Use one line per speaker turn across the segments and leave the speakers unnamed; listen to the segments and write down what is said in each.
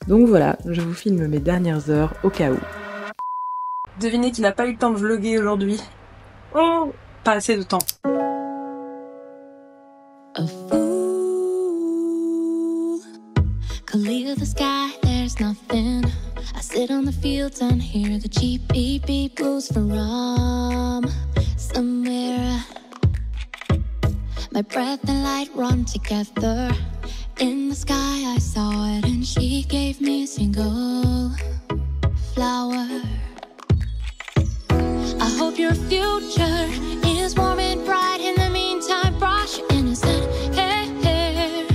Donc voilà, je vous filme mes dernières heures au cas où.
Devinez qui n'a pas eu le temps de vlogger aujourd'hui. Oh, pas assez de temps.
A fool could leave the sky, there's nothing. I sit on the fields and hear the cheap beep beep blues from somewhere. My breath and light run together. In the sky I saw it and she gave me a single flower. I hope your future is warm and bright. In the meantime, brush your innocent hair.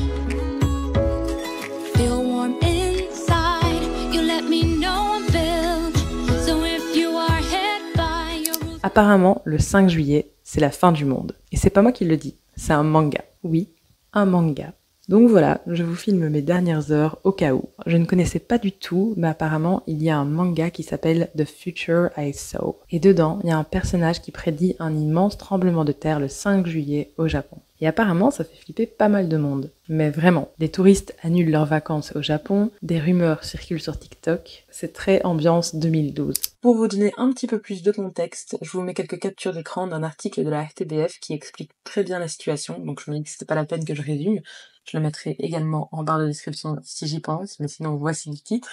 Feel warm inside. You let me know I'm filled. So if you are hit by your rules.
Apparemment, le 5 juillet, c'est la fin du monde. Et c'est pas moi qui le dis, c'est un manga. Oui, un manga. Donc voilà, je vous filme mes dernières heures au cas où. Je ne connaissais pas du tout, mais apparemment il y a un manga qui s'appelle The Future I Saw. Et dedans, il y a un personnage qui prédit un immense tremblement de terre le 5 juillet au Japon. Et apparemment, ça fait flipper pas mal de monde. Mais vraiment, des touristes annulent leurs vacances au Japon, des rumeurs circulent sur TikTok, c'est très ambiance 2012.
Pour vous donner un petit peu plus de contexte, je vous mets quelques captures d'écran d'un article de la RTBF qui explique très bien la situation, donc je me dis que c'était pas la peine que je résume. Je le mettrai également en barre de description si j'y pense, mais sinon voici le titre.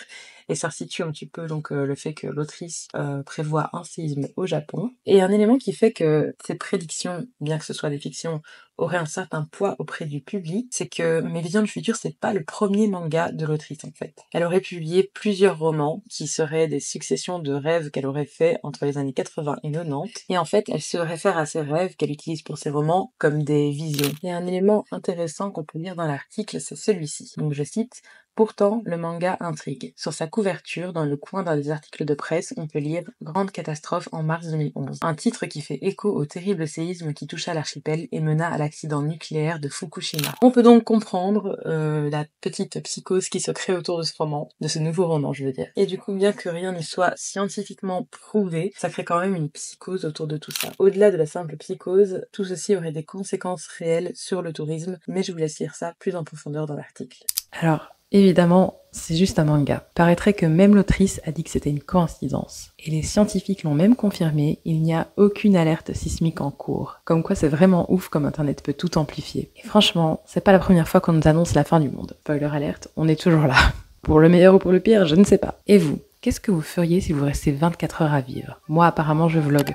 Et ça resitue un petit peu donc le fait que l'autrice prévoit un séisme au Japon. Et un élément qui fait que ces prédictions, bien que ce soit des fictions, auraient un certain poids auprès du public, c'est que Mes Visions du Futur, c'est pas le premier manga de l'autrice en fait. Elle aurait publié plusieurs romans qui seraient des successions de rêves qu'elle aurait fait entre les années 80 et 90. Et en fait, elle se réfère à ces rêves qu'elle utilise pour ses romans comme des visions. Et un élément intéressant qu'on peut lire dans l'article, c'est celui-ci. Donc je cite: pourtant, le manga intrigue. Sur sa couverture, dans le coin d'un des articles de presse, on peut lire « Grande catastrophe en mars 2011 ». Un titre qui fait écho au terrible séisme qui toucha l'archipel et mena à l'accident nucléaire de Fukushima. On peut donc comprendre la petite psychose qui se crée autour de ce roman, de ce nouveau roman je veux dire. Et du coup, bien que rien ne soit scientifiquement prouvé, ça crée quand même une psychose autour de tout ça. Au-delà de la simple psychose, tout ceci aurait des conséquences réelles sur le tourisme, mais je vous laisse lire ça plus en profondeur dans l'article.
Alors, évidemment, c'est juste un manga. Paraîtrait que même l'autrice a dit que c'était une coïncidence. Et les scientifiques l'ont même confirmé, il n'y a aucune alerte sismique en cours. Comme quoi c'est vraiment ouf comme internet peut tout amplifier. Et franchement, c'est pas la première fois qu'on nous annonce la fin du monde. Spoiler alerte, on est toujours là. Pour le meilleur ou pour le pire, je ne sais pas. Et vous, qu'est-ce que vous feriez si vous restez 24 heures à vivre? Moi apparemment je vlog.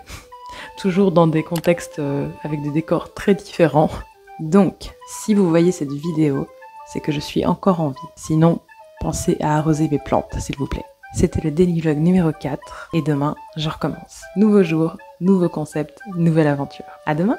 Toujours dans des contextes avec des décors très différents. Donc, si vous voyez cette vidéo, c'est que je suis encore en vie. Sinon, pensez à arroser mes plantes, s'il vous plaît. C'était le Daily Vlog numéro 4, et demain, je recommence. Nouveau jour, nouveau concept, nouvelle aventure. À demain!